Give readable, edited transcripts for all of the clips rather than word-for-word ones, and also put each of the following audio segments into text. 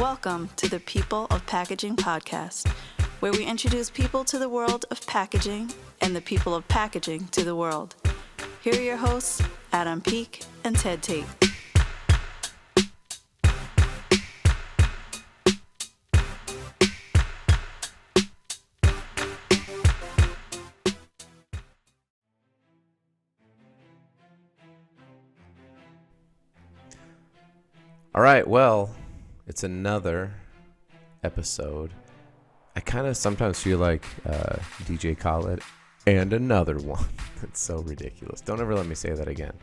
Welcome to the People of Packaging podcast, where we introduce people to the world of packaging and the people of packaging to the world. Here are your hosts, Adam Peak and Ted Tate. All right, well, it's another episode. I kind of sometimes feel like DJ Khaled and another one. It's so ridiculous. Don't ever let me say that again.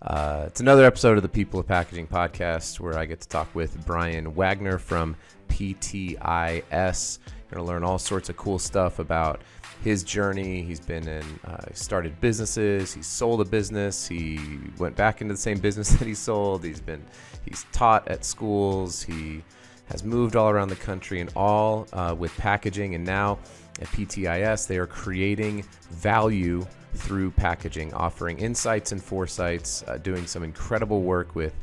It's another episode of the People of Packaging podcast where I get to talk with Brian Wagner from PTIS. You're going to learn all sorts of cool stuff about his journey. He's been in, started businesses. He sold a business. He went back into the same business that he sold. He's taught at schools. He has moved all around the country and all with packaging. And now at PTIS, they are creating value through packaging, offering insights and foresights, doing some incredible work with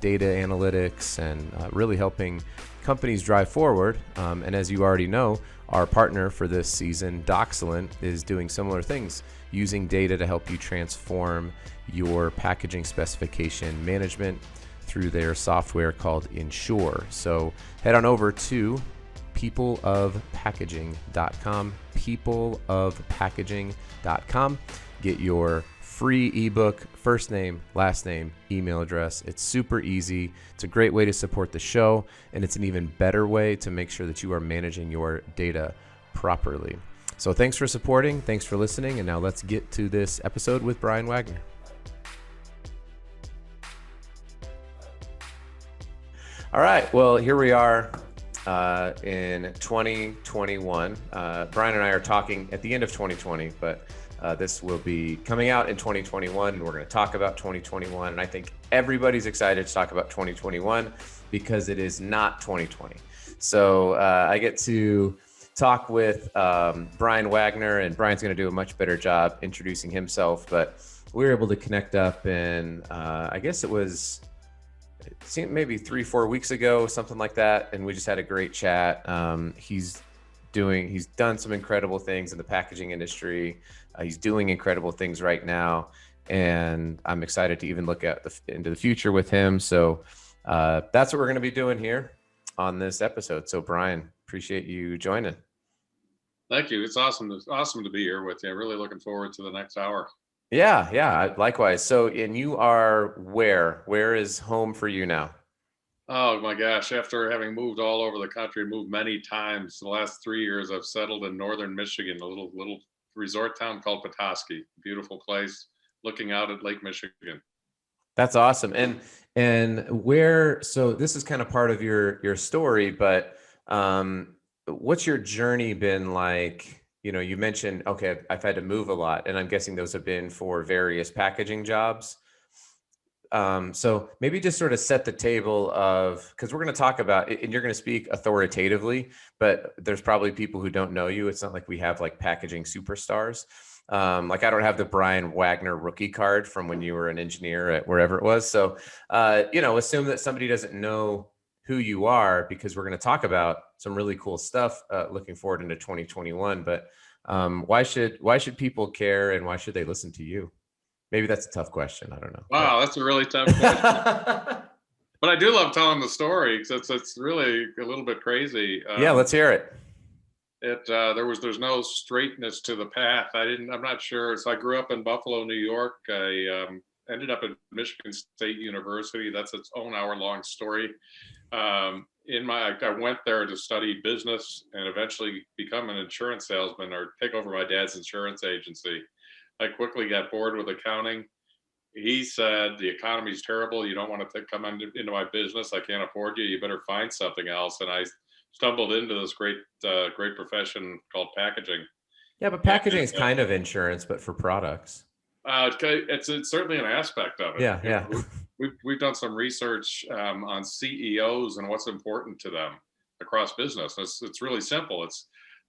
data analytics and really helping companies drive forward. And as you already know, our partner for this season, Doxalent, is doing similar things, using data to help you transform your packaging specification management through their software called Ensure. So head on over to peopleofpackaging.com, peopleofpackaging.com. Get your free ebook, first name, last name, email address. It's super easy. It's a great way to support the show, and it's an even better way to make sure that you are managing your data properly. So thanks for supporting, thanks for listening, and now let's get to this episode with Brian Wagner. All right, well, here we are in 2021. Brian and I are talking at the end of 2020, but this will be coming out in 2021, and we're going to talk about 2021. And I think everybody's excited to talk about 2021 because it is not 2020. So I get to talk with Brian Wagner, and Brian's going to do a much better job introducing himself. But we were able to connect up in, I guess it seemed maybe 3-4 weeks ago, something like that. And we just had a great chat. He's done some incredible things in the packaging industry. He's doing incredible things right now. And I'm excited to even look into the future with him. So that's what we're going to be doing here on this episode. So Brian, appreciate you joining. Thank you. It's awesome to be here with you. Really looking forward to the next hour. Yeah, likewise. So, and you are where? Where is home for you now? Oh my gosh. After having moved all over the country, moved many times, the last 3 years, I've settled in northern Michigan, a little resort town called Petoskey. Beautiful place, looking out at Lake Michigan. That's awesome. And where, so this is kind of part of your story, but what's your journey been like? You know, you mentioned, okay, I've had to move a lot, and I'm guessing those have been for various packaging jobs. So maybe just sort of set the table of, because we're going to talk about, and you're going to speak authoritatively, but there's probably people who don't know you. It's not like we have like packaging superstars. Like I don't have the Brian Wagner rookie card from when you were an engineer at wherever it was. So, assume that somebody doesn't know who you are, because we're going to talk about some really cool stuff looking forward into 2021. But why should people care, and why should they listen to you? Maybe that's a tough question. I don't know. Wow, that's a really tough question. But I do love telling the story because it's really a little bit crazy. Yeah, let's hear it. There's no straightness to the path. I'm not sure. So I grew up in Buffalo, New York. I ended up at Michigan State University. That's its own hour-long story. I went there to study business and eventually become an insurance salesman or take over my dad's insurance agency. I quickly got bored with accounting. He said, the economy's terrible. You don't want to come into my business. I can't afford you. You better find something else. And I stumbled into this great profession called packaging. Yeah, but packaging is kind of insurance, but for products. It's certainly an aspect of it. Yeah. We've done some research on CEOs and what's important to them across business. It's really simple.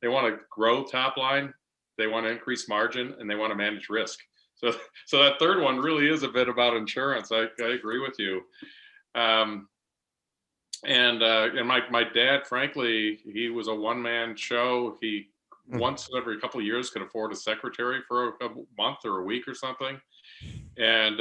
They want to grow top line, they want to increase margin, and they want to manage risk. So that third one really is a bit about insurance. I agree with you. And my dad, frankly, he was a one-man show. He once every couple of years could afford a secretary for a month or a week or something. And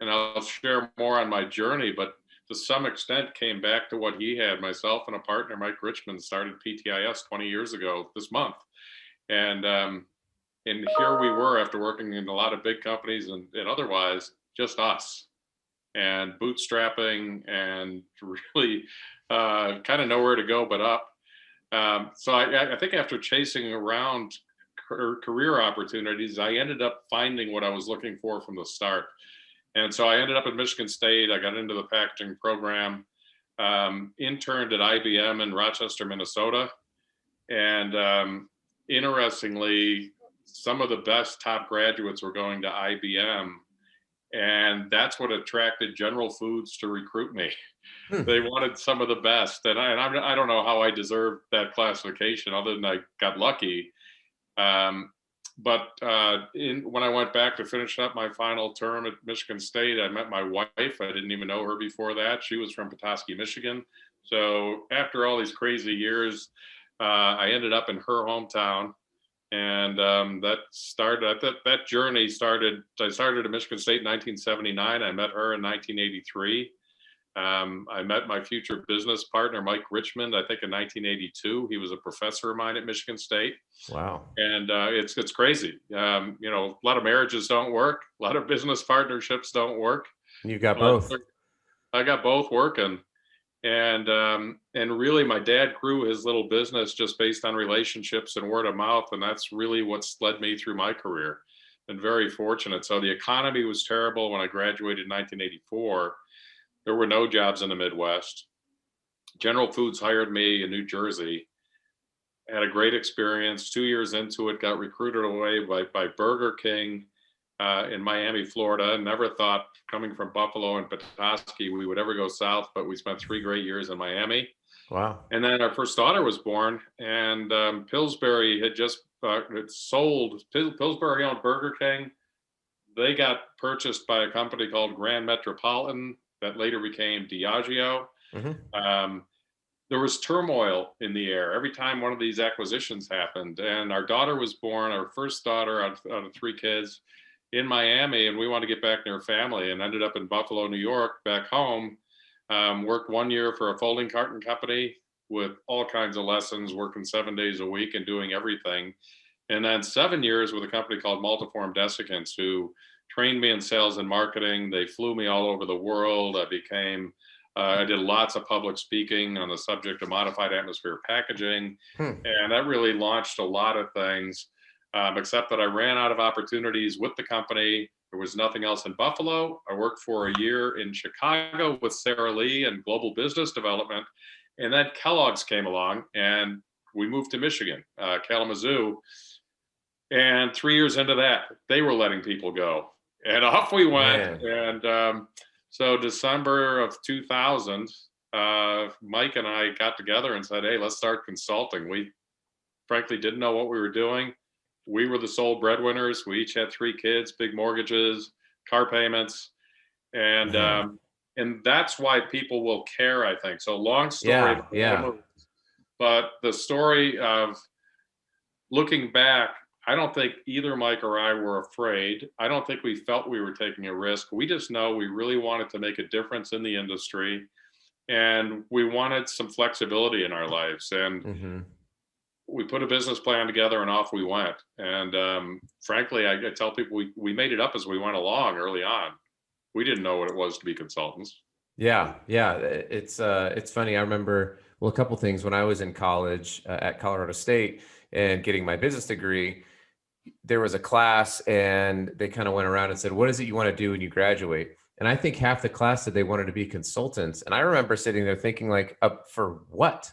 I'll share more on my journey, but to some extent came back to what he had. Myself and a partner, Mike Richmond, started PTIS 20 years ago this month. And here we were after working in a lot of big companies and otherwise, just us and bootstrapping and really kind of nowhere to go but up. So I think after chasing around career opportunities, I ended up finding what I was looking for from the start. And so I ended up at Michigan State. I got into the packaging program, interned at IBM in Rochester, Minnesota. And interestingly, some of the best top graduates were going to IBM. And that's what attracted General Foods to recruit me. They wanted some of the best. And I don't know how I deserved that classification other than I got lucky. But when I went back to finish up my final term at Michigan State, I met my wife. I didn't even know her before that. She was from Petoskey, Michigan. So after all these crazy years, I ended up in her hometown. And that journey started. I started at Michigan State in 1979. I met her in 1983. I met my future business partner, Mike Richmond, I think in 1982. He was a professor of mine at Michigan State. Wow. And it's crazy. A lot of marriages don't work. A lot of business partnerships don't work. You got both. I got both working. And really my dad grew his little business just based on relationships and word of mouth. And that's really what's led me through my career. Been very fortunate. So the economy was terrible when I graduated in 1984. There were no jobs in the Midwest. General Foods hired me in New Jersey. Had a great experience. 2 years into it, got recruited away by Burger King in Miami, Florida. Never thought, coming from Buffalo and Petoskey, we would ever go south, but we spent 3 great years in Miami. Wow. And then our first daughter was born, and Pillsbury had just sold. Pillsbury owned Burger King. They got purchased by a company called Grand Metropolitan that later became Diageo. Mm-hmm. There was turmoil in the air every time one of these acquisitions happened. And our daughter was born, our first daughter out of 3 kids, in Miami, and we wanted to get back near family and ended up in Buffalo, New York, back home. Worked 1 year for a folding carton company with all kinds of lessons, working 7 days a week and doing everything. And then 7 years with a company called Multiform Desiccants, who trained me in sales and marketing. They flew me all over the world. I did lots of public speaking on the subject of modified atmosphere packaging. And that really launched a lot of things, except that I ran out of opportunities with the company. There was nothing else in Buffalo. I worked for a year in Chicago with Sarah Lee and global business development. And then Kellogg's came along and we moved to Michigan, Kalamazoo. And 3 years into that, they were letting people go. And off we went. Man. And so December of 2000, Mike and I got together and said, hey, let's start consulting. We frankly didn't know what we were doing. We were the sole breadwinners. We each had 3 kids, big mortgages, car payments. And that's why people will care, I think. So long story. Yeah. But the story of looking back, I don't think either Mike or I were afraid. I don't think we felt we were taking a risk. We just know we really wanted to make a difference in the industry, and we wanted some flexibility in our lives. And we put a business plan together and off we went. And frankly, I tell people we made it up as we went along early on. We didn't know what it was to be consultants. Yeah. It's funny. I remember, a couple things. When I was in college at Colorado State and getting my business degree, there was a class and they kind of went around and said, what is it you want to do when you graduate? And I think half the class said they wanted to be consultants. And I remember sitting there thinking, like, for what?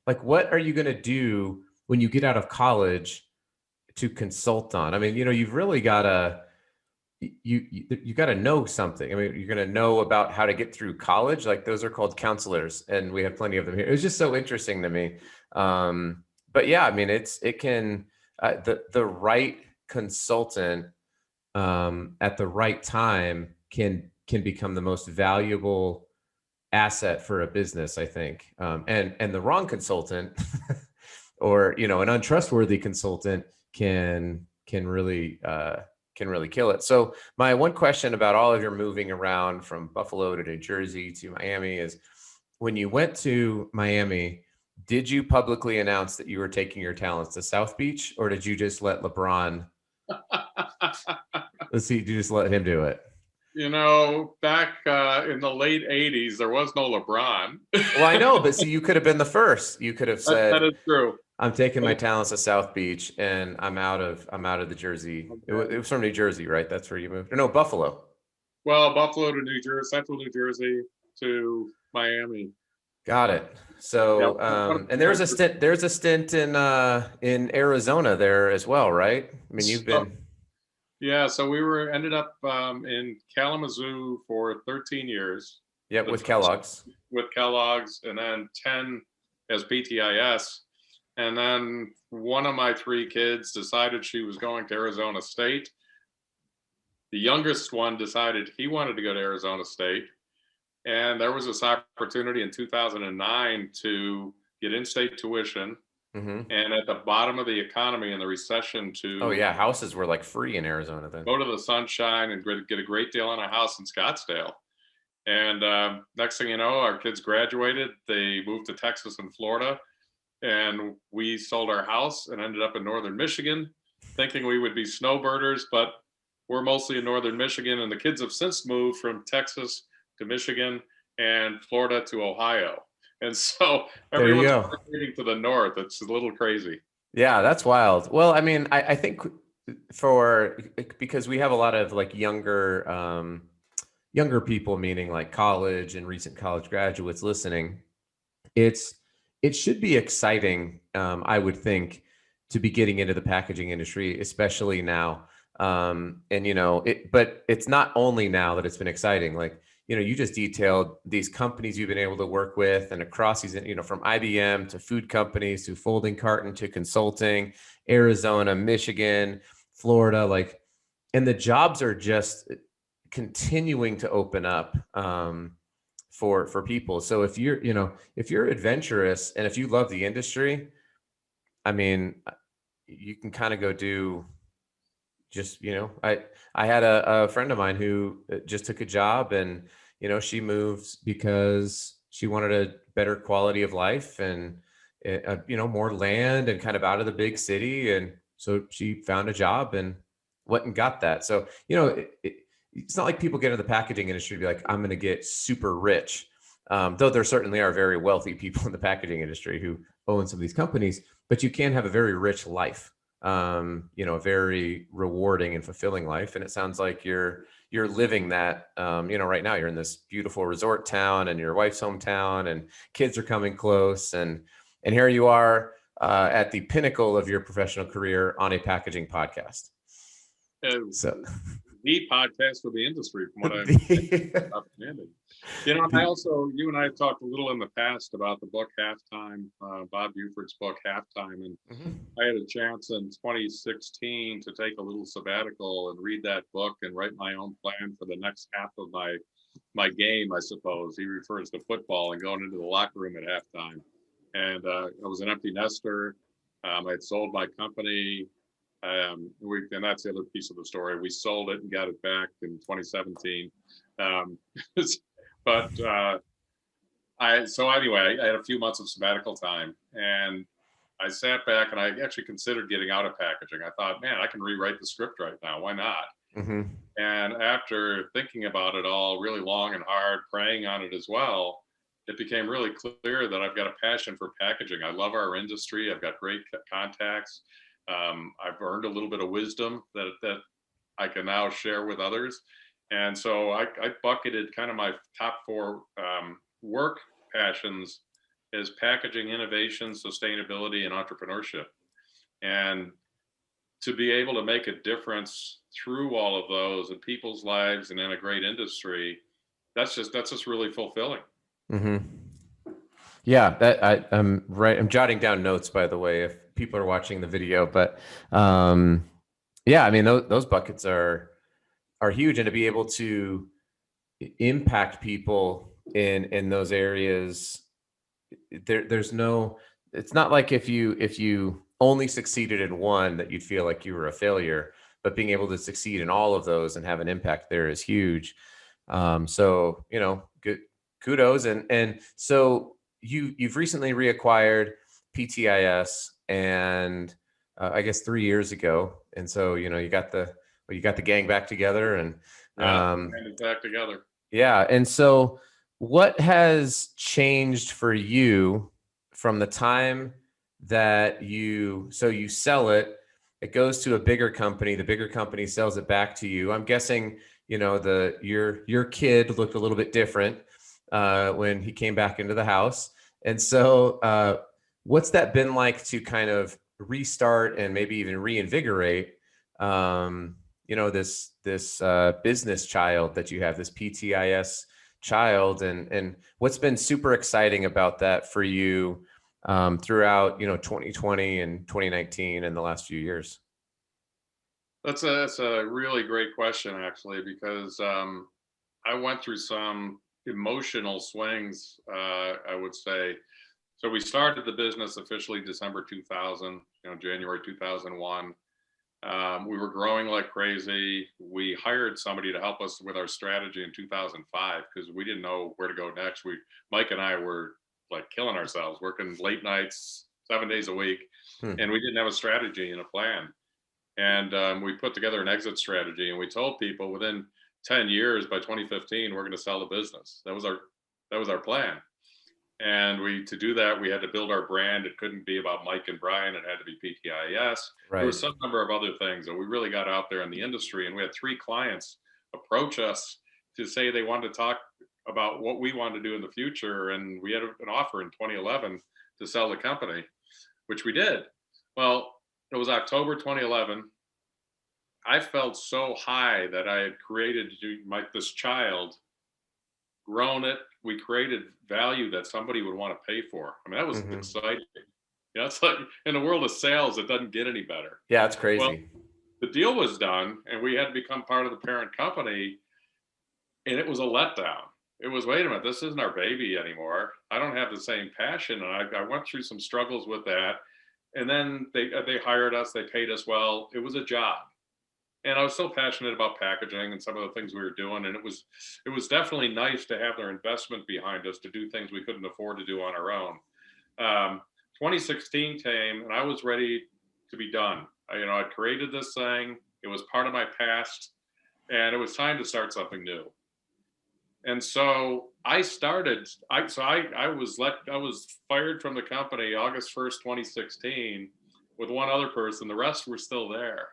Like, what are you going to do when you get out of college to consult on? I mean, you've really got to, you got to know something. I mean, you're going to know about how to get through college. Like, those are called counselors, and we have plenty of them here. It was just so interesting to me. But yeah, I mean, it can, the right consultant at the right time can become the most valuable asset for a business, I think. And the wrong consultant or, you know, an untrustworthy consultant can really kill it. So my one question about all of your moving around from Buffalo to New Jersey to Miami is, when you went to Miami, did you publicly announce that you were taking your talents to South Beach, or did you just let LeBron? Let's see, did you just let him do it? You know, back in the late 80s, there was no LeBron. Well, I know, but see, you could have been the first. You could have said, that is true. I'm taking my talents to South Beach and I'm out of the Jersey. It was from New Jersey, right? That's where you moved. Or no, Buffalo. Well, Buffalo to New Jersey, central New Jersey to Miami. Got it. So, and there's a stint in Arizona there as well, right? I mean, you've been. Yeah, so we ended up in Kalamazoo for 13 years. Yeah, with Kellogg's. With Kellogg's, and then 10 as PTIS. And then one of my 3 kids decided she was going to Arizona State. The youngest one decided he wanted to go to Arizona State. And there was this opportunity in 2009 to get in-state tuition. Mm-hmm. And at the bottom of the economy in the recession oh yeah, houses were like free in Arizona then. Go to the Sunshine and get a great deal on a house in Scottsdale. And next thing you know, our kids graduated. They moved to Texas and Florida, and we sold our house and ended up in northern Michigan, thinking we would be snowbirders, but we're mostly in northern Michigan, and the kids have since moved from Texas to Michigan and Florida to Ohio. And so everyone's migrating to the north. It's a little crazy. Yeah, that's wild. Well, I mean, I think because we have a lot of like younger people, meaning like college and recent college graduates listening, it should be exciting, I would think, to be getting into the packaging industry, especially now. And, you know, but it's not only now that it's been exciting. Like, you know, you just detailed these companies you've been able to work with, and across these, you know, from IBM to food companies to folding carton to consulting, Arizona, Michigan, Florida, like, and the jobs are just continuing to open up for people. So if you're adventurous and if you love the industry, I mean, you can kind of go do just, you know, I had a friend of mine who just took a job, and, you know, she moved because she wanted a better quality of life and, you know, more land and kind of out of the big city. And so she found a job and went and got that. So, you know, it's not like people get into the packaging industry to be like, I'm going to get super rich. Though there certainly are very wealthy people in the packaging industry who own some of these companies, but you can have a very rich life. You know, a very rewarding and fulfilling life. And it sounds like you're living that, you know, right now you're in this beautiful resort town and your wife's hometown and kids are coming close. And here you are at the pinnacle of your professional career on a packaging podcast. So the podcast for the industry, from what I'm understanding. You know, you and I have talked a little in the past about the book Halftime, Bob Buford's book Halftime, and I had a chance in 2016 to take a little sabbatical and read that book and write my own plan for the next half of my game, I suppose. He refers to football and going into the locker room at halftime. And I was an empty nester. I had sold my company. And that's the other piece of the story. We sold it and got it back in 2017. So anyway, I had a few months of sabbatical time, and I sat back and I actually considered getting out of packaging. I thought, man, I can rewrite the script right now. Why not? Mm-hmm. And after thinking about it all really long and hard, praying on it as well, it became really clear that I've got a passion for packaging. I love our industry. I've got great contacts. I've earned a little bit of wisdom that I can now share with others. And so I bucketed kind of my top 4 work passions as packaging, innovation, sustainability, and entrepreneurship. And to be able to make a difference through all of those in people's lives and in a great industry, that's just really fulfilling. Mm-hmm. Yeah, I'm right. I'm jotting down notes, by the way, if people are watching the video. But yeah, I mean, those buckets are huge, and to be able to impact people in those areas, there's no, it's not like if you only succeeded in one that you'd feel like you were a failure, but being able to succeed in all of those and have an impact there is huge. So, good kudos. And so you've recently reacquired PTIS, and I guess 3 years ago. And so, you got the gang back together, and Yeah, um, and back together. yeah. And so what has changed for you from the time that you sell it, it goes to a bigger company, the bigger company sells it back to you. I'm guessing, your kid looked a little bit different when he came back into the house. And so what's that been like to kind of restart and maybe even reinvigorate this business child that you have, this PTIS child, and what's been super exciting about that for you throughout 2020 and 2019 and the last few years? That's a really great question, actually, because I went through some emotional swings, I would say. So we started the business officially December 2000, January 2001. We were growing like crazy. We hired somebody to help us with our strategy in 2005 because we didn't know where to go next. Mike and I were like killing ourselves, working late nights, 7 days a week, and we didn't have a strategy and a plan. And we put together an exit strategy, and we told people within 10 years, by 2015, we're going to sell the business. That was our plan. And to do that, we had to build our brand. It couldn't be about Mike and Brian. It had to be PTIS. There was some number of other things, and we really got out there in the industry. And we had 3 clients approach us to say they wanted to talk about what we wanted to do in the future. And we had an offer in 2011 to sell the company, which we did. Well, it was October 2011. I felt so high that I had created this child, grown it. We created value that somebody would want to pay for. I mean, that was exciting. It's like in the world of sales, it doesn't get any better. Yeah, it's crazy. Well, the deal was done, and we had to become part of the parent company, and it was a letdown. It was, wait a minute, this isn't our baby anymore. I don't have the same passion, and I went through some struggles with that. And then they hired us. They paid us well. It was a job. And I was so passionate about packaging and some of the things we were doing. And it was definitely nice to have their investment behind us to do things we couldn't afford to do on our own. 2016 came, and I was ready to be done. I'd created this thing. It was part of my past, and it was time to start something new. And so I was fired from the company August 1st, 2016 with one other person. The rest were still there.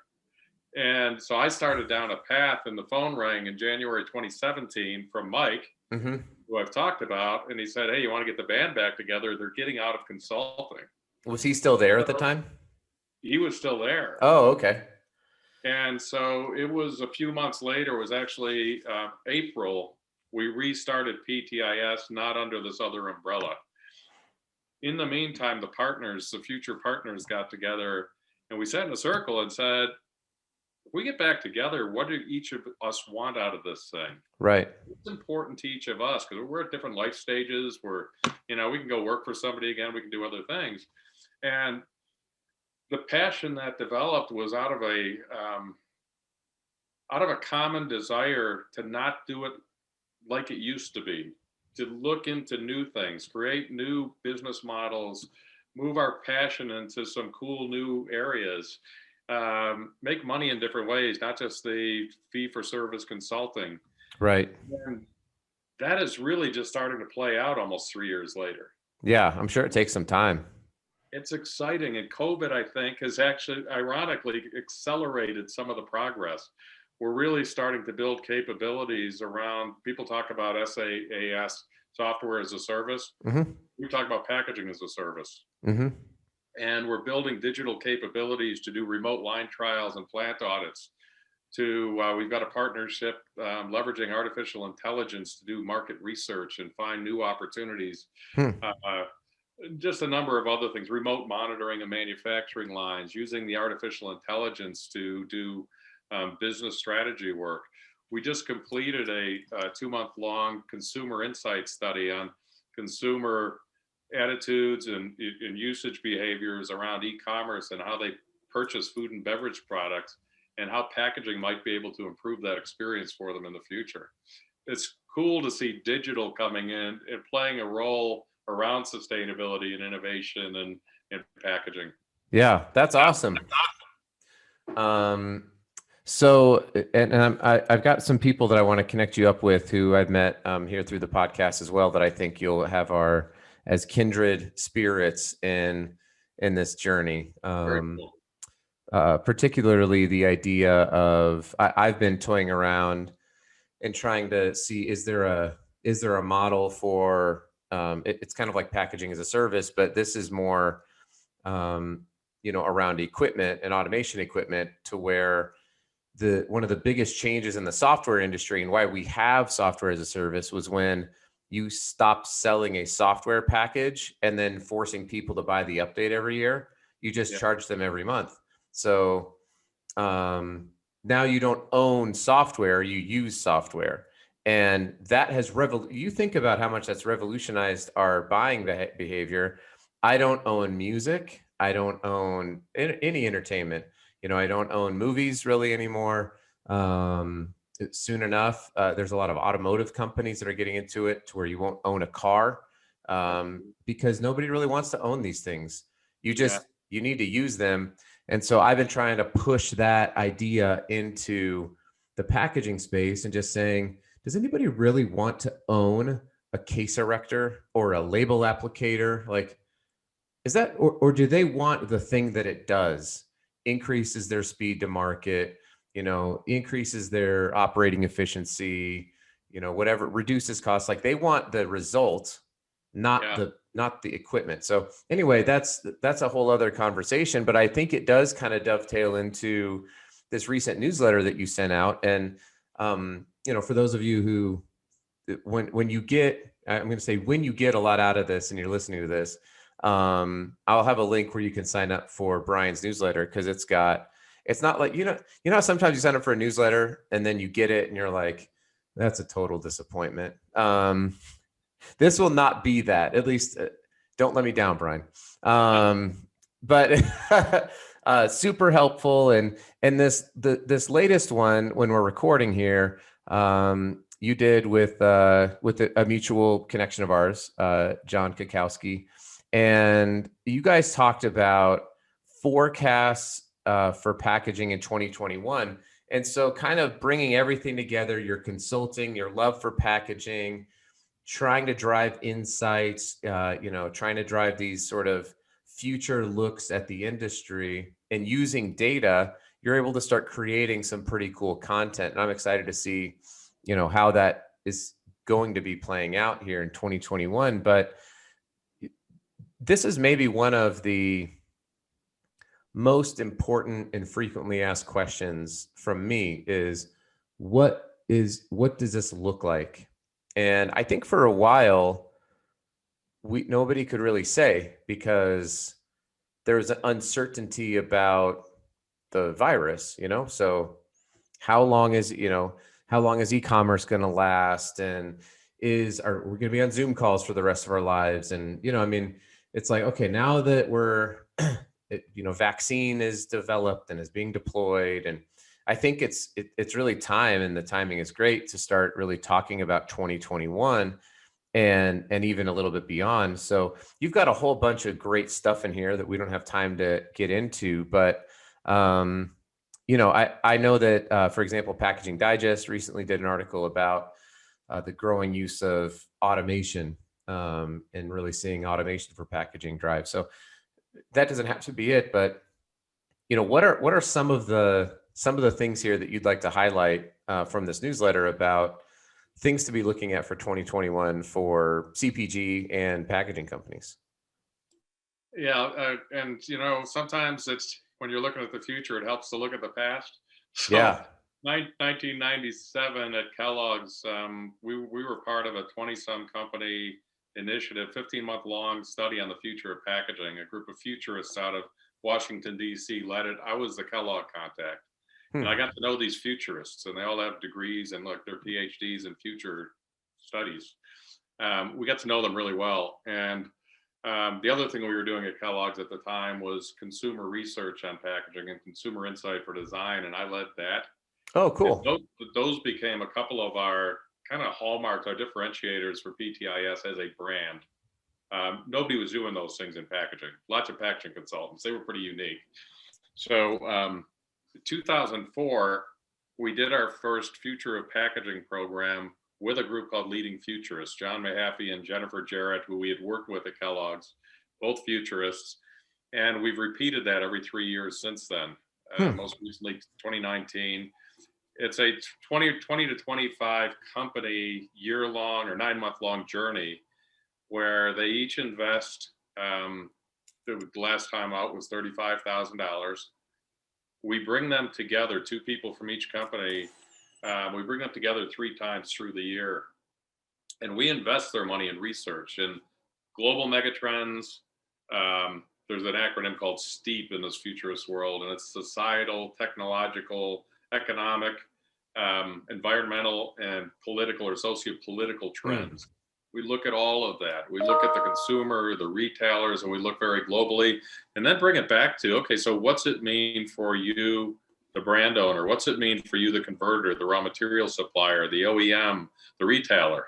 And so I started down a path, and the phone rang in January 2017 from Mike, who I've talked about. And he said, hey, you want to get the band back together? They're getting out of consulting. Was he still there at the time? He was still there. Oh, okay. And so it was a few months later, it was actually April, we restarted PTIS, not under this other umbrella. In the meantime, the future partners got together, and we sat in a circle and said, if we get back together, what do each of us want out of this thing? Right. It's important to each of us because we're at different life stages. We can go work for somebody again. We can do other things. And the passion that developed was out of a common desire to not do it like it used to be, to look into new things, create new business models, move our passion into some cool new areas, make money in different ways, not just the fee-for-service consulting. Right. And that is really just starting to play out almost 3 years later. Yeah, I'm sure it takes some time. It's exciting. And COVID, I think, has actually, ironically, accelerated some of the progress. We're really starting to build capabilities around, people talk about SaaS, software as a service. We talk about packaging as a service. And we're building digital capabilities to do remote line trials and plant audits. We've got a partnership leveraging artificial intelligence to do market research and find new opportunities. Just a number of other things, remote monitoring of manufacturing lines, using the artificial intelligence to do business strategy work. we just completed a 2-month-long consumer insight study on consumer attitudes and usage behaviors around e-commerce and how they purchase food and beverage products, and how packaging might be able to improve that experience for them in the future. It's cool to see digital coming in and playing a role around sustainability and innovation and packaging. Yeah, that's awesome. So, I've got some people that I want to connect you up with who I've met here through the podcast as well, that I think you'll have as kindred spirits in this journey. Very cool. Particularly the idea of I've been toying around and trying to see, is there a model for it's kind of like packaging as a service, but this is more around equipment and automation equipment, to where one of the biggest changes in the software industry and why we have software as a service was when you stopped selling a software package and then forcing people to buy the update every year. You just charge them every month. So now you don't own software, you use software. And that has you think about how much that's revolutionized our buying behavior. I don't own music. I don't own any entertainment. I don't own movies really anymore. Soon enough, there's a lot of automotive companies that are getting into it, to where you won't own a car because nobody really wants to own these things. You need to use them. And so I've been trying to push that idea into the packaging space and just saying, does anybody really want to own a case erector or a label applicator? Like, is that, or do they want the thing that it does? Increases their speed to market, increases their operating efficiency, whatever, reduces costs. Like, they want the result, not the equipment. So anyway, that's a whole other conversation, but I think it does kind of dovetail into this recent newsletter that you sent out. And, for those of you who, when you get a lot out of this and you're listening to this, I'll have a link where you can sign up for Brian's newsletter, because it's not like, how sometimes you sign up for a newsletter and then you get it and you're like, that's a total disappointment. This will not be that. At least don't let me down, Brian. But super helpful. And this latest one, when we're recording here, you did with a mutual connection of ours, John Kakowski. And you guys talked about forecasts for packaging in 2021. And so kind of bringing everything together, your consulting, your love for packaging, trying to drive insights, trying to drive these sort of future looks at the industry, and using data, you're able to start creating some pretty cool content. And I'm excited to see, how that is going to be playing out here in 2021. But this is maybe one of the most important and frequently asked questions from me is, what does this look like? And I think for a while, nobody could really say, because there's an uncertainty about the virus, so how long is e-commerce going to last? And are we going to be on Zoom calls for the rest of our lives? And, it's like, okay, now that vaccine is developed and is being deployed, and I think it's really time, and the timing is great to start really talking about 2021 and even a little bit beyond. So you've got a whole bunch of great stuff in here that we don't have time to get into, but I know that, for example, Packaging Digest recently did an article about the growing use of automation, and really seeing automation for packaging drive. So that doesn't have to be it, but what are some of the things here that you'd like to highlight from this newsletter about things to be looking at for 2021 for CPG and packaging companies? Yeah, and sometimes it's, when you're looking at the future, it helps to look at the past. So, yeah. 1997 at Kellogg's, we were part of a 20-some company initiative, 15-month-long study on the future of packaging. A group of futurists out of Washington, D.C. led it. I was the Kellogg contact. Hmm. And I got to know these futurists, and they all have degrees and look, their PhDs in future studies. We got to know them really well. And the other thing we were doing at Kellogg's at the time was consumer research on packaging and consumer insight for design, and I led that. Oh, And cool. those became a couple of our kind of hallmarks, our differentiators for PTIS as a brand. Nobody was doing those things in packaging. Lots of packaging consultants. They were pretty unique. So 2004, we did our first Future of Packaging program with a group called Leading Futurists, John Mahaffey and Jennifer Jarrett, who we had worked with at Kellogg's, both futurists. And we've repeated that every 3 years since then. Most recently, 2019. It's a 20 to 25 company year-long or 9-month-long journey where they each invest, the last time out was $35,000. We bring them together, 2 people from each company. We bring them together 3 times through the year, and we invest their money in research and global megatrends. There's an acronym called STEEP in this futurist world, and it's societal, technological, economic, environmental, and political or socio-political trends. We look at all of that. We look at the consumer, the retailers, and we look very globally, and then bring it back to, okay, so what's it mean for you, the brand owner? What's it mean for you, the converter, the raw material supplier, the OEM, the retailer?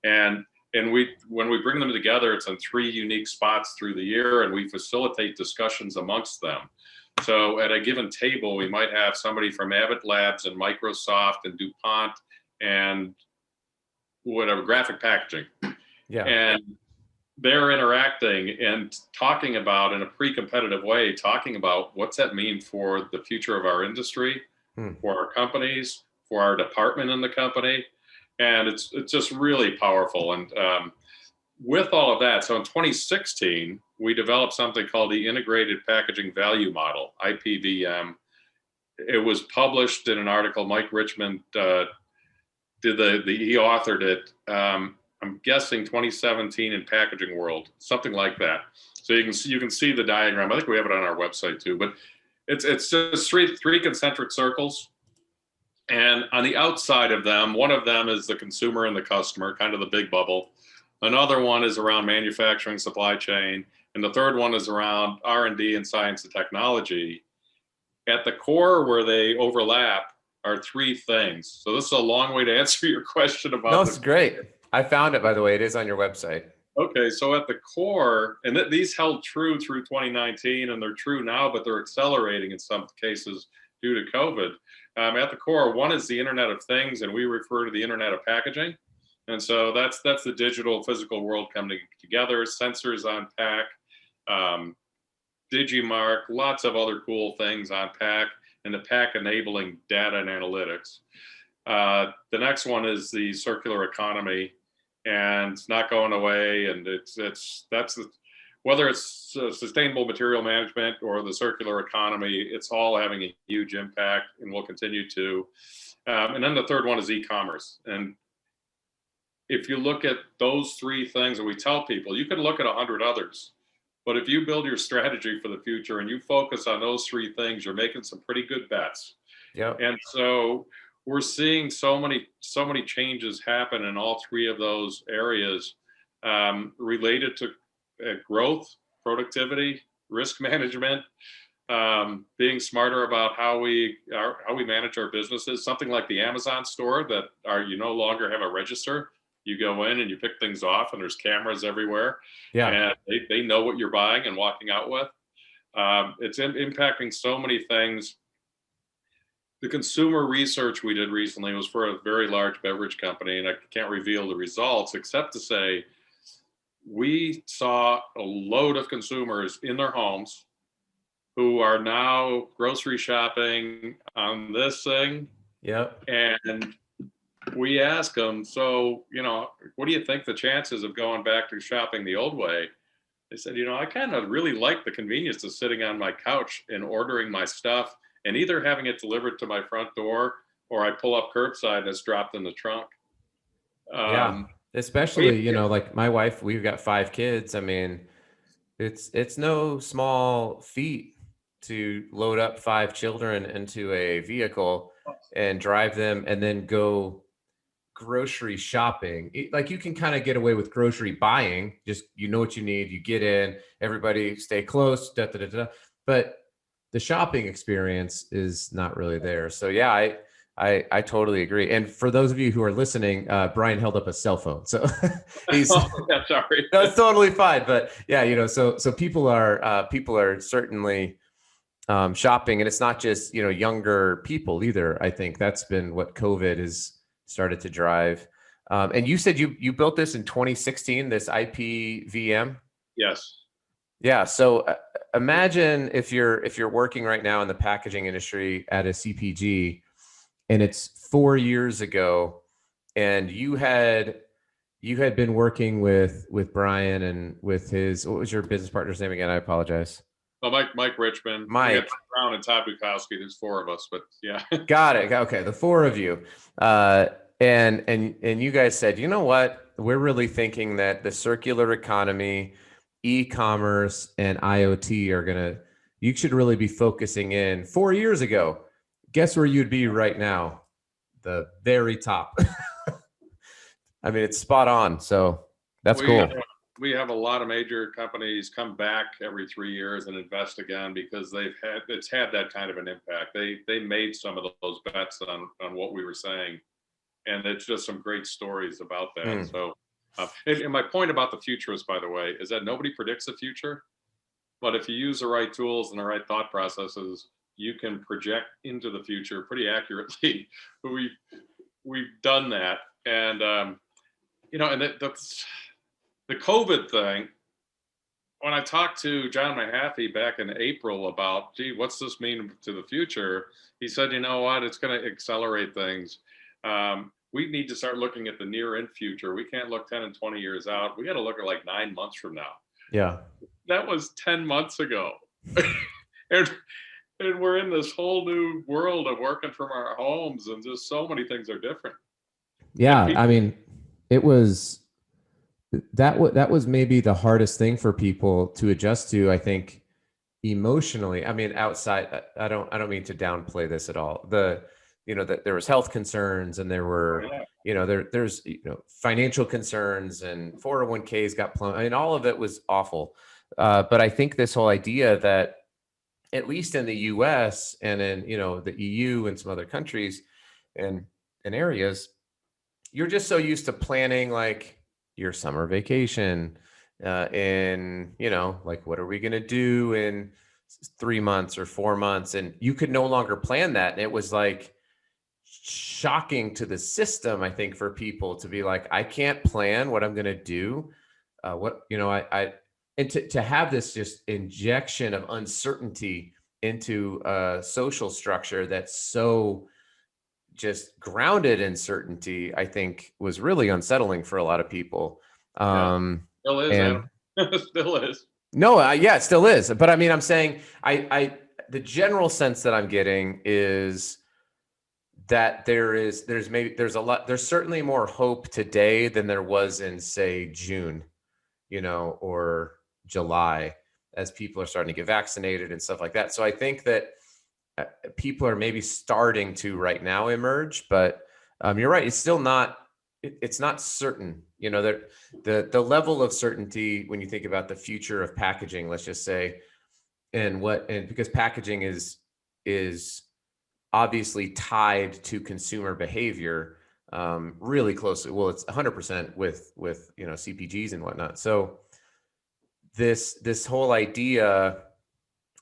And when we bring them together, it's in 3 unique spots through the year, and we facilitate discussions amongst them. So at a given table, we might have somebody from Abbott Labs and Microsoft and DuPont and whatever, graphic packaging. Yeah. And they're interacting and talking about, in a pre-competitive way, talking about what's that mean for the future of our industry, for our companies, for our department in the company. And it's just really powerful. And with all of that, so in 2016, we developed something called the Integrated Packaging Value Model, IPVM. It was published in an article. Mike Richmond he authored it. I'm guessing 2017 in Packaging World, something like that. So you can see the diagram. I think we have it on our website too. But it's just three concentric circles, and on the outside of them, one of them is the consumer and the customer, kind of the big bubble. Another one is around manufacturing, supply chain, and the third one is around R&D and science and technology. At the core, where they overlap, are 3 things. So this is a long way to answer your question about. No, it's great. I found it, by the way. It is on your website. Okay, so at the core, and these held true through 2019, and they're true now, but they're accelerating in some cases due to COVID. At the core, one is the Internet of Things, and we refer to the Internet of Packaging. And so that's the digital physical world coming together, sensors on pack, Digimark, lots of other cool things on pack, and the pack enabling data and analytics. The next one is the circular economy, and it's not going away. And whether it's sustainable material management or the circular economy, it's all having a huge impact and will continue to. And then the third one is e-commerce. And if you look at those 3 things, and we tell people, you can look at 100 others, but if you build your strategy for the future and you focus on those 3 things, you're making some pretty good bets. Yeah. And so we're seeing so many changes happen in all 3 of those areas, related to growth, productivity, risk management, being smarter about how we manage our businesses. Something like the Amazon store that you no longer have a register. You go in and you pick things off, and there's cameras everywhere. Yeah. And they know what you're buying and walking out with. It's impacting so many things. The consumer research we did recently was for a very large beverage company, and I can't reveal the results except to say we saw a load of consumers in their homes who are now grocery shopping on this thing. Yep. And we ask them, so, what do you think the chances of going back to shopping the old way? They said, I kind of really like the convenience of sitting on my couch and ordering my stuff and either having it delivered to my front door, or I pull up curbside and it's dropped in the trunk. Yeah. Especially, like my wife, we've got 5 kids. I mean, it's no small feat to load up 5 children into a vehicle and drive them and then go grocery shopping. Like you can kind of get away with grocery buying, just you know what you need, you get in, everybody stay close, da, da, da, da. But the shopping experience is not really there. So yeah, I totally agree. And for those of you who are listening, Brian held up a cell phone, so he's Yeah, sorry. that's totally fine. But yeah, you know, so people are certainly shopping, and it's not just, you know, younger people either. I think that's been what COVID has started to drive. And you said you built this in 2016, this Ipvm. Yes. Yeah. So imagine if you're working right now in the packaging industry at a CPG, and it's 4 years ago, and you had been working with Brian and with his, what was your business partner's name again? I apologize. Well, Mike Richmond, Mike. we got Brown and Todd Bukowski. There's 4 of us, but yeah. Got it. Okay, the 4 of you, and you guys said, you know what? We're really thinking that the circular economy, e-commerce, and IoT are gonna. You should really be focusing in. 4 years ago, guess where you'd be right now? The very top. I mean, it's spot on. So that's cool. We have a lot of major companies come back every 3 years and invest again because it's had that kind of an impact. They made some of those bets on what we were saying, and it's just some great stories about that. So, and my point about the futurists, by the way, is that nobody predicts the future, but if you use the right tools and the right thought processes, you can project into the future pretty accurately. We've done that, and you know, and that's. The COVID thing, when I talked to John Mahaffey back in April about, gee, what's this mean to the future? He said, you know what, it's going to accelerate things. We need to start looking at the near and future. We can't look 10 and 20 years out. We got to look at like 9 months from now. Yeah. That was 10 months ago. and we're in this whole new world of working from our homes, and just so many things are different. Yeah. I mean, it was, that was maybe the hardest thing for people to adjust to, I think, emotionally. I mean, outside, I don't mean to downplay this at all. You know, that there was health concerns, and there were, you know, there's, you know, financial concerns, and 401ks got plummeted. I mean, all of it was awful. But I think this whole idea that, at least in the US and in, you know, the EU and some other countries and areas, you're just so used to planning like your summer vacation, in, you know, like, what are we going to do in 3 months or 4 months? And you could no longer plan that. And it was like shocking to the system, I think, for people to be like, I can't plan what I'm going to do. What, you know, and to have this just injection of uncertainty into a social structure that's so just grounded in certainty, I think was really unsettling for a lot of people. Still is, Adam. Still is. No, yeah, it still is. But I mean, I'm saying, the general sense that I'm getting is that there's certainly more hope today than there was in, say, June, you know, or July, as people are starting to get vaccinated and stuff like that. So I think that people are maybe starting to right now emerge, but you're right. It's still not, it's not certain, you know, the level of certainty when you think about the future of packaging, let's just say, and because packaging is obviously tied to consumer behavior, really closely. Well, it's 100% with, you know, CPGs and whatnot. So this whole idea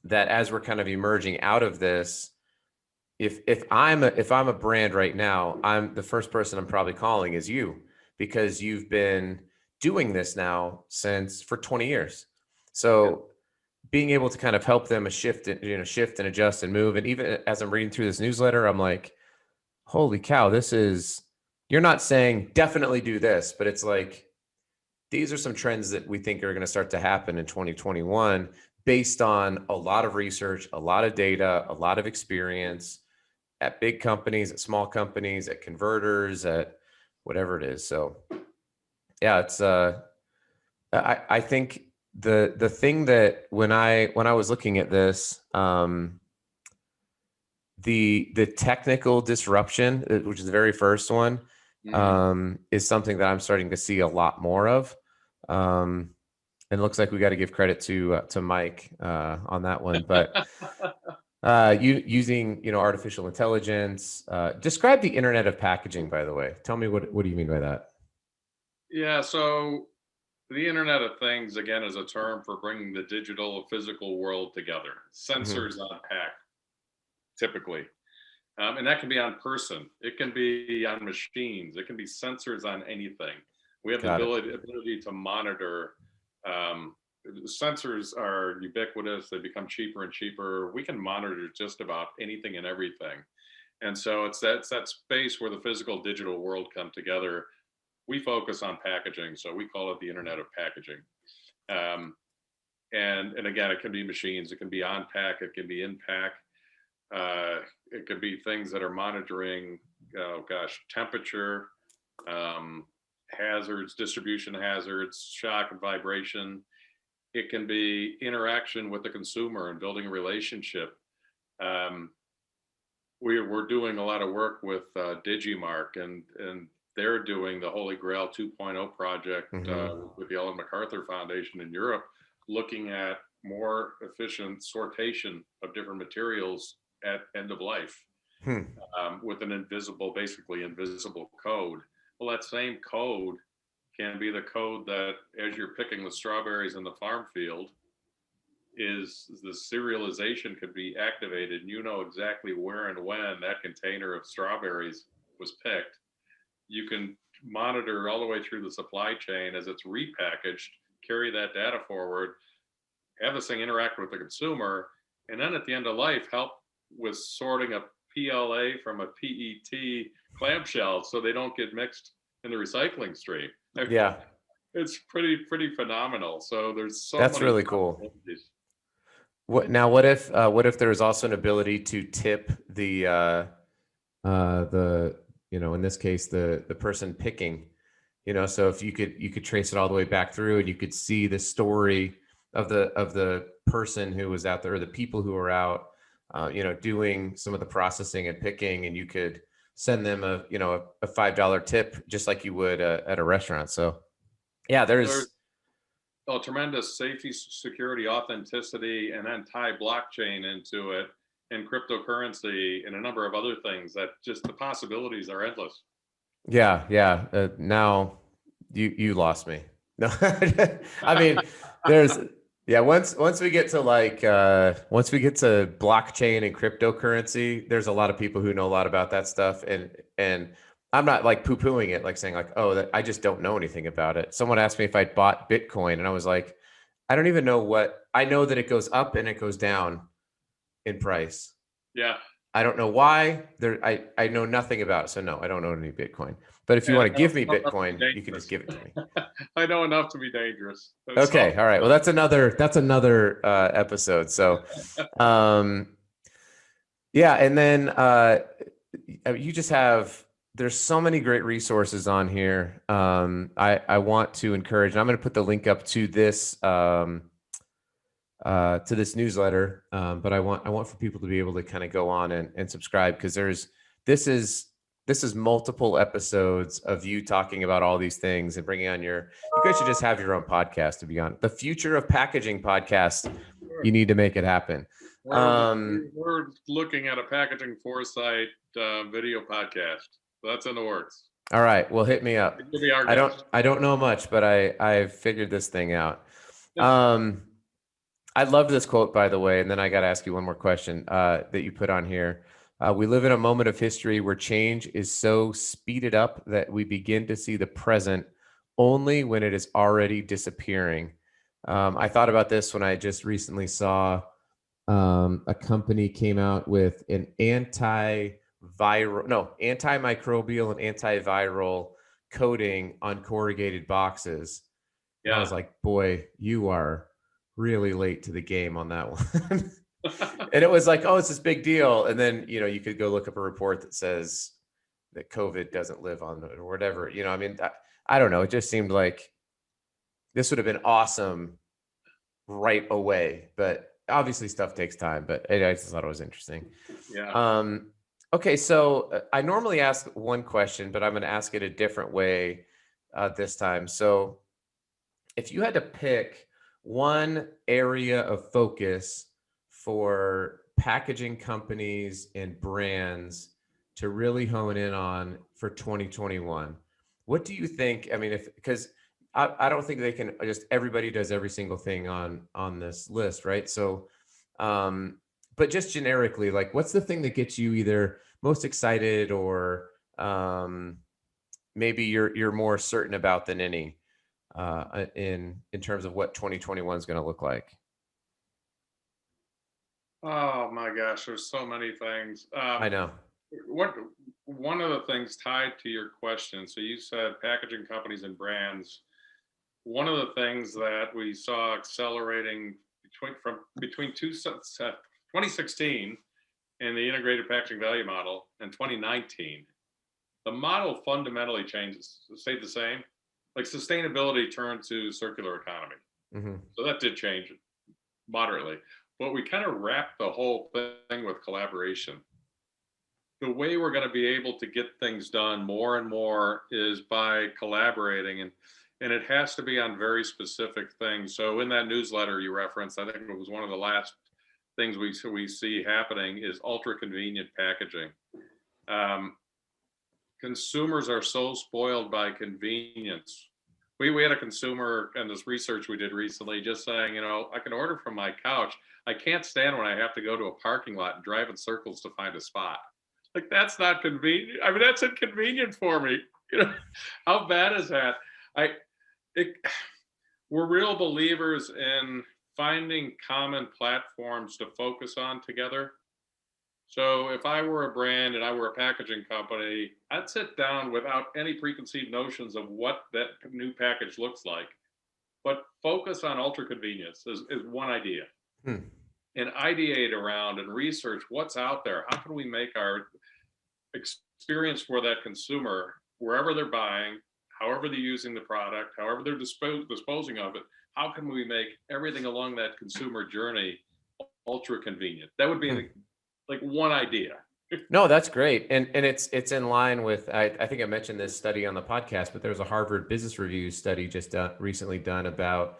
that as we're kind of emerging out of this, if I'm a brand right now, I'm the first person I'm probably calling is you, because you've been doing this now for 20 years. So being able to kind of help them shift and adjust and move. And even as I'm reading through this newsletter, I'm like, holy cow, you're not saying definitely do this, but it's like, these are some trends that we think are going to start to happen in 2021 based on a lot of research, a lot of data, a lot of experience at big companies, at small companies, at converters, at whatever it is. So yeah, it's, I think the thing that when I was looking at this, the technical disruption, which is the very first one, is something that I'm starting to see a lot more of. And it looks like we got to give credit to Mike on that one. But using artificial intelligence, describe the Internet of Packaging, by the way. Tell me what do you mean by that? Yeah, so the Internet of Things, again, is a term for bringing the digital and physical world together. Sensors on pack, typically. And that can be on person. It can be on machines. It can be sensors on anything. We have the ability to monitor. Sensors are ubiquitous. They become cheaper and cheaper. We can monitor just about anything and everything. And so it's that space where the physical digital world come together. We focus on packaging, so we call it the Internet of Packaging. And again, it can be machines, it can be on pack, it can be in pack. It could be things that are monitoring, temperature, hazards, distribution hazards, shock and vibration. It can be interaction with the consumer and building a relationship. We're doing a lot of work with Digimarc, and they're doing the Holy Grail 2.0 project with the Ellen MacArthur Foundation in Europe, looking at more efficient sortation of different materials at end of life with an basically invisible code. Well, that same code can be the code that, as you're picking the strawberries in the farm field, is the serialization could be activated, and you know exactly where and when that container of strawberries was picked. You can monitor all the way through the supply chain as it's repackaged, carry that data forward, have this thing interact with the consumer, and then at the end of life, help with sorting a PLA from a PET clamshell so they don't get mixed in the recycling stream. Yeah. It's pretty phenomenal. So there's so That's many really cool. What if there's also an ability to tip the in this case the person picking, so if you could trace it all the way back through, and you could see the story of the person who was out there, or the people who were out doing some of the processing and picking, and you could send them a $5 tip just like you would at a restaurant. So yeah, there's a tremendous safety, security, authenticity, and then tie blockchain into it, and cryptocurrency, and a number of other things that just the possibilities are endless. Yeah. Now you lost me. No, I mean, there's once we get to blockchain and cryptocurrency, there's a lot of people who know a lot about that stuff, and I'm not like poo-pooing it, like saying like, oh, I just don't know anything about it. Someone asked me if I'd bought Bitcoin, and I was like, I don't even know I know that it goes up and it goes down in price. Yeah. I don't know why. I know nothing about it, so no, I don't own any Bitcoin. But if you want to give me Bitcoin, you can just give it to me. I know enough to be dangerous. Okay, all right. Well, that's another episode. So, yeah, and then you just have. There's so many great resources on here. I want to encourage, and I'm going to put the link up to this newsletter. But I want for people to be able to kind of go on and subscribe, because this is multiple episodes of you talking about all these things and bringing on you guys should just have your own podcast, to be honest. The Future of Packaging podcast. Sure. You need to make it happen. We're looking at a packaging foresight video podcast. That's in the works. All right. Well, hit me up. I don't know much, but I've figured this thing out. I love this quote, by the way, and then I got to ask you one more question that you put on here. We live in a moment of history where change is so speeded up that we begin to see the present only when it is already disappearing. I thought about this when I just recently saw a company came out with an antimicrobial and antiviral coating on corrugated boxes. Yeah. And I was like, boy, you are really late to the game on that one. And it was like, oh, it's this big deal. And then, you could go look up a report that says that COVID doesn't live on it or whatever. I mean, I don't know. It just seemed like this would have been awesome right away, but obviously stuff takes time, but I just thought it was interesting. Yeah. Okay, so I normally ask one question, but I'm going to ask it a different way this time. So if you had to pick one area of focus for packaging companies and brands to really hone in on for 2021, what do you think? I mean, because I don't think they can just everybody does every single thing on this list, right? So, but just generically, like, what's the thing that gets you either most excited or maybe you're more certain about than any? In terms of what 2021 is going to look like. Oh my gosh, there's so many things. I know. What one of the things tied to your question, so you said packaging companies and brands. One of the things that we saw accelerating between 2016 and the integrated packaging value model and 2019, the model fundamentally changes, stayed the same. Like sustainability turned to circular economy. Mm-hmm. So that did change moderately, but we kind of wrapped the whole thing with collaboration. The way we're going to be able to get things done more and more is by collaborating, and it has to be on very specific things. So in that newsletter you referenced, I think it was one of the last things we see happening is ultra convenient packaging. Consumers are so spoiled by convenience. We had a consumer in this research we did recently just saying, you know, I can order from my couch. I can't stand when I have to go to a parking lot and drive in circles to find a spot. Like, that's not convenient. I mean, that's inconvenient for me. You know, how bad is that? We're real believers in finding common platforms to focus on together. So if I were a brand and I were a packaging company, I'd sit down without any preconceived notions of what that new package looks like, but focus on ultra convenience is one idea. And ideate around and research what's out there. How can we make our experience for that consumer, wherever they're buying, however they're using the product, however they're disposing of it, how can we make everything along that consumer journey ultra convenient? That would be like one idea. No, that's great. And it's in line with, I think I mentioned this study on the podcast, but there was a Harvard Business Review study just recently done about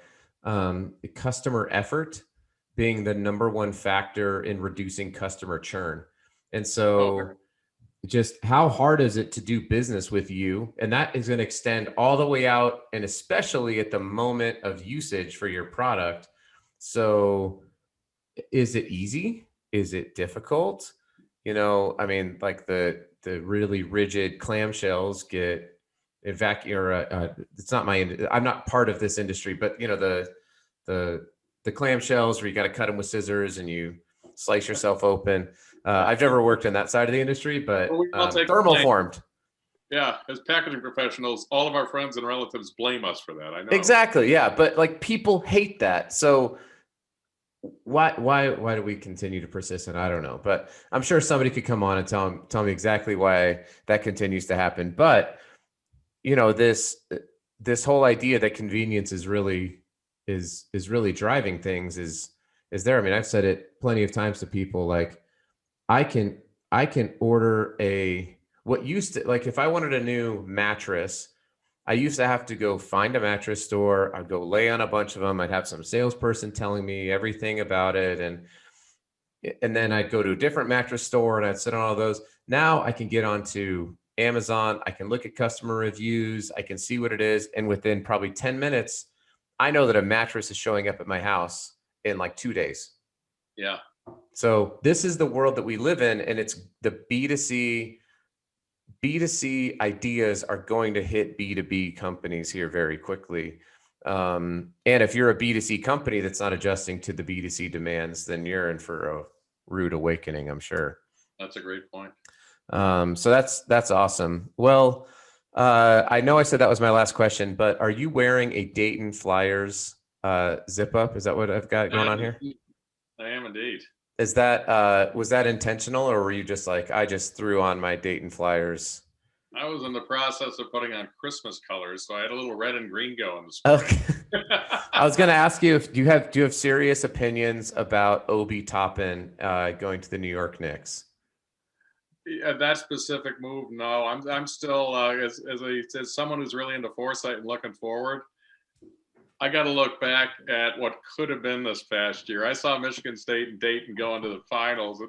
customer effort being the number one factor in reducing customer churn. And so just how hard is it to do business with you? And that is going to extend all the way out, and especially at the moment of usage for your product. So is it easy? Is it difficult? You know, I mean, like the really rigid clamshells get evacuated. It's not I'm not part of this industry, but you know, the clamshells where you got to cut them with scissors and you slice yourself open. I've never worked in that side of the industry, but thermoformed. Yeah, as packaging professionals, all of our friends and relatives blame us for that. I know. Exactly. Yeah, but like people hate that. So why do we continue to persist? And I don't know, but I'm sure somebody could come on and tell me exactly why that continues to happen. But you know, this whole idea that convenience is really driving things is there. I mean, I've said it plenty of times to people, like I can order what used to, like if I wanted a new mattress, I used to have to go find a mattress store. I'd go lay on a bunch of them. I'd have some salesperson telling me everything about it. And then I'd go to a different mattress store and I'd sit on all those. Now I can get onto Amazon. I can look at customer reviews. I can see what it is. And within probably 10 minutes, I know that a mattress is showing up at my house in like 2 days. Yeah. So this is the world that we live in. And it's the B2C ideas are going to hit B2B companies here very quickly. And if you're a B2C company that's not adjusting to the B2C demands, then you're in for a rude awakening, I'm sure. That's a great point. So that's awesome. Well, I know I said that was my last question, but are you wearing a Dayton Flyers zip up? Is that what I've got going on here? I am indeed. Is that was that intentional, or were you just like, I just threw on my Dayton Flyers I was in the process of putting on Christmas colors, so I had a little red and green go in the spring. Okay. I was going to ask you if do you have serious opinions about Obi Toppin going to the New York Knicks? Yeah, that specific move, no. I'm still as someone who's really into foresight and looking forward. I got to look back at what could have been this past year. I saw Michigan State and Dayton go into the finals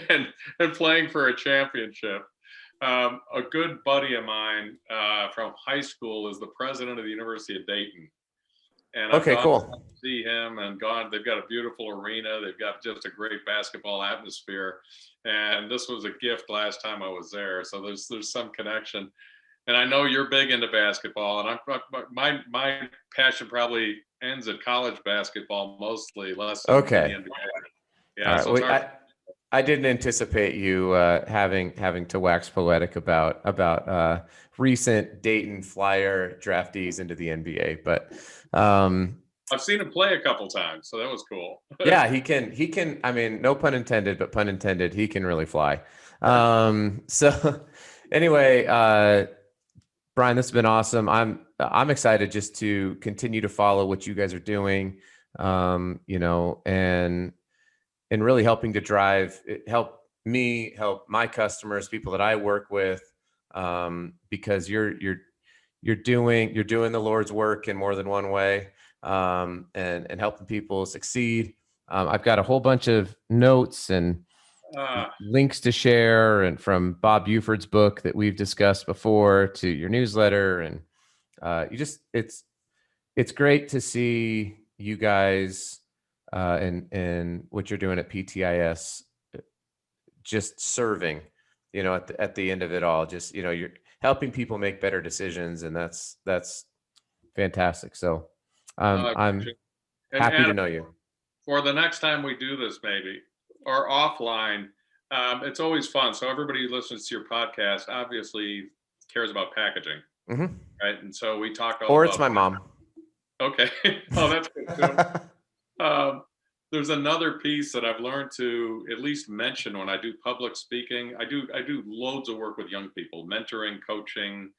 and playing for a championship. A good buddy of mine from high school is the president of the University of Dayton. And I've Okay, gone cool. to see him and gone. They've got a beautiful arena. They've got just a great basketball atmosphere. And this was a gift last time I was there. So there's some connection. And I know you're big into basketball, and my passion probably ends at college basketball mostly, less so Okay. in the NBA. Yeah, All right. so it's hard. I didn't anticipate you having to wax poetic about recent Dayton Flyer draftees into the NBA, but I've seen him play a couple times, so that was cool. yeah, he can. I mean, no pun intended, but pun intended. He can really fly. So anyway, Brian, this has been awesome. I'm excited just to continue to follow what you guys are doing, and really helping to help me, help my customers, people that I work with, because you're doing the Lord's work in more than one way, and helping people succeed. I've got a whole bunch of notes and links to share, and from Bob Buford's book that we've discussed before to your newsletter, and it's great to see you guys and what you're doing at PTIS, just serving, at the end of it all, just, you're helping people make better decisions, and that's fantastic. So I'm happy Adam, to know you. For the next time we do this, maybe, or offline, it's always fun. So everybody who listens to your podcast obviously cares about packaging, Mm-hmm. right? And so we talked all Or about it's my mom. Okay. Oh, that's good too. There's another piece that I've learned to at least mention when I do public speaking. I do loads of work with young people, mentoring, coaching.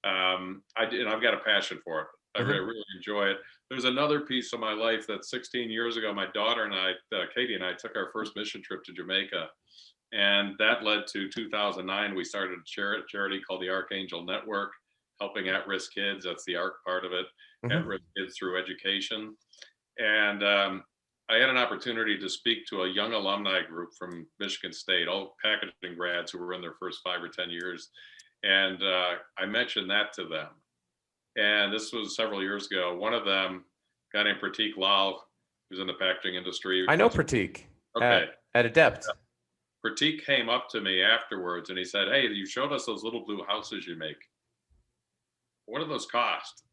And I've got a passion for it. I really enjoy it. There's another piece of my life that 16 years ago, my daughter and I, Katie and I, took our first mission trip to Jamaica. And that led to 2009. We started a charity called the Archangel Network, helping at-risk kids. That's the ARC part of it, at-risk kids through education. And I had an opportunity to speak to a young alumni group from Michigan State, all packaging grads who were in their first 5 or 10 years. And I mentioned that to them. And this was several years ago. One of them, a guy named Pratik Lal, who's in the packaging industry. I know Pratik. Okay. At Adept. Yeah. Pratik came up to me afterwards and he said, "Hey, you showed us those little blue houses you make. What do those cost?"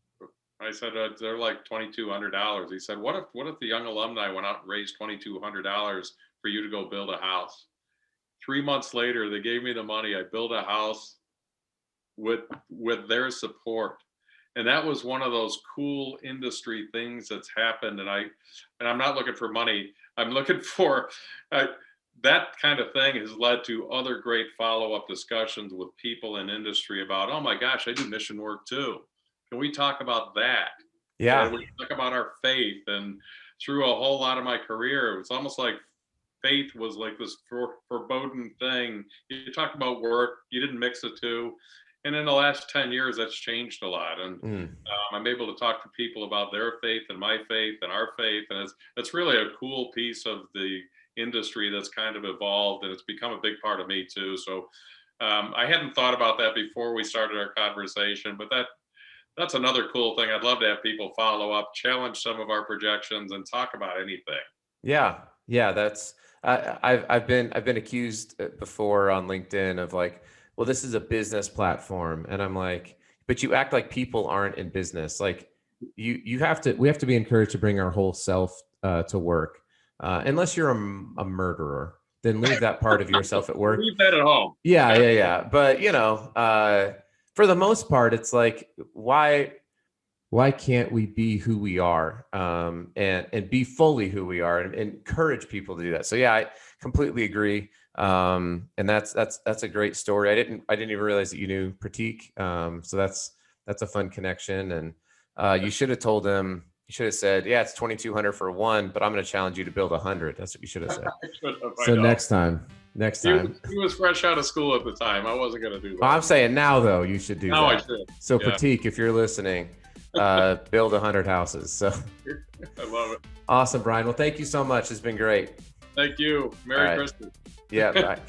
I said, "They're like $2,200. He said, what if the young alumni went out and raised $2,200 for you to go build a house?" 3 months later, they gave me the money. I built a house with their support. And that was one of those cool industry things that's happened. And I'm not looking for money. I'm looking for that kind of thing has led to other great follow-up discussions with people in industry about, oh my gosh, I do mission work too. Can we talk about that? Yeah. And we talk about our faith. And through a whole lot of my career, it's almost like faith was like this foreboding thing. You talk about work, you didn't mix the two. And in the last 10 years, that's changed a lot. And I'm able to talk to people about their faith and my faith and our faith. And it's really a cool piece of the industry that's kind of evolved, and it's become a big part of me too. So I hadn't thought about that before we started our conversation, but that's another cool thing. I'd love to have people follow up, challenge some of our projections, and talk about anything. Yeah. That's I've been accused before on LinkedIn of like, well, this is a business platform. And I'm like, but you act like people aren't in business. Like we have to be encouraged to bring our whole self to work. Unless you're a murderer, then leave that part of yourself at work. Leave that at home. Yeah. But for the most part, it's like, why can't we be who we are, and be fully who we are, and encourage people to do that? So yeah, I completely agree. And that's a great story. I didn't even realize that you knew Pratik. So that's a fun connection. And you should have told him. You should have said, "Yeah, it's 2,200 for one, but I'm going to challenge you to build 100." That's what you should have said. So next time. He was fresh out of school at the time. I wasn't going to do that. Well, I'm saying now though, you should do that. Now I should. So Pratik, if you're listening, build 100 houses. So I love it. Awesome, Brian. Well, thank you so much. It's been great. Thank you. Merry Christmas. Yeah. Bye.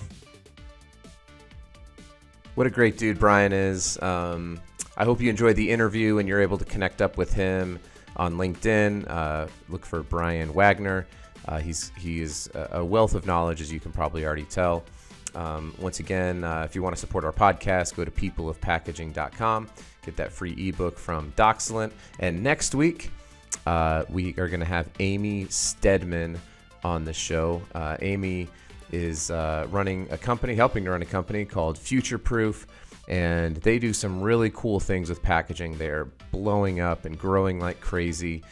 What a great dude Brian is. I hope you enjoyed the interview and you're able to connect up with him on LinkedIn. Look for Brian Wagner. He is a wealth of knowledge, as you can probably already tell. Once again, if you want to support our podcast, go to peopleofpackaging.com. Get that free ebook from Doxcellent. And next week, we are going to have Amy Stedman on the show. Amy is helping to run a company called Future Proof, and they do some really cool things with packaging. They're blowing up and growing like crazy,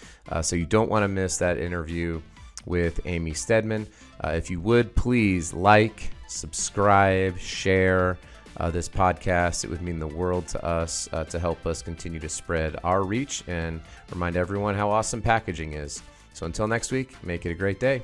so you don't want to miss that interview with Amy Stedman. If you would, please like, subscribe, share this podcast. It would mean the world to us to help us continue to spread our reach and remind everyone how awesome packaging is. So until next week, make it a great day.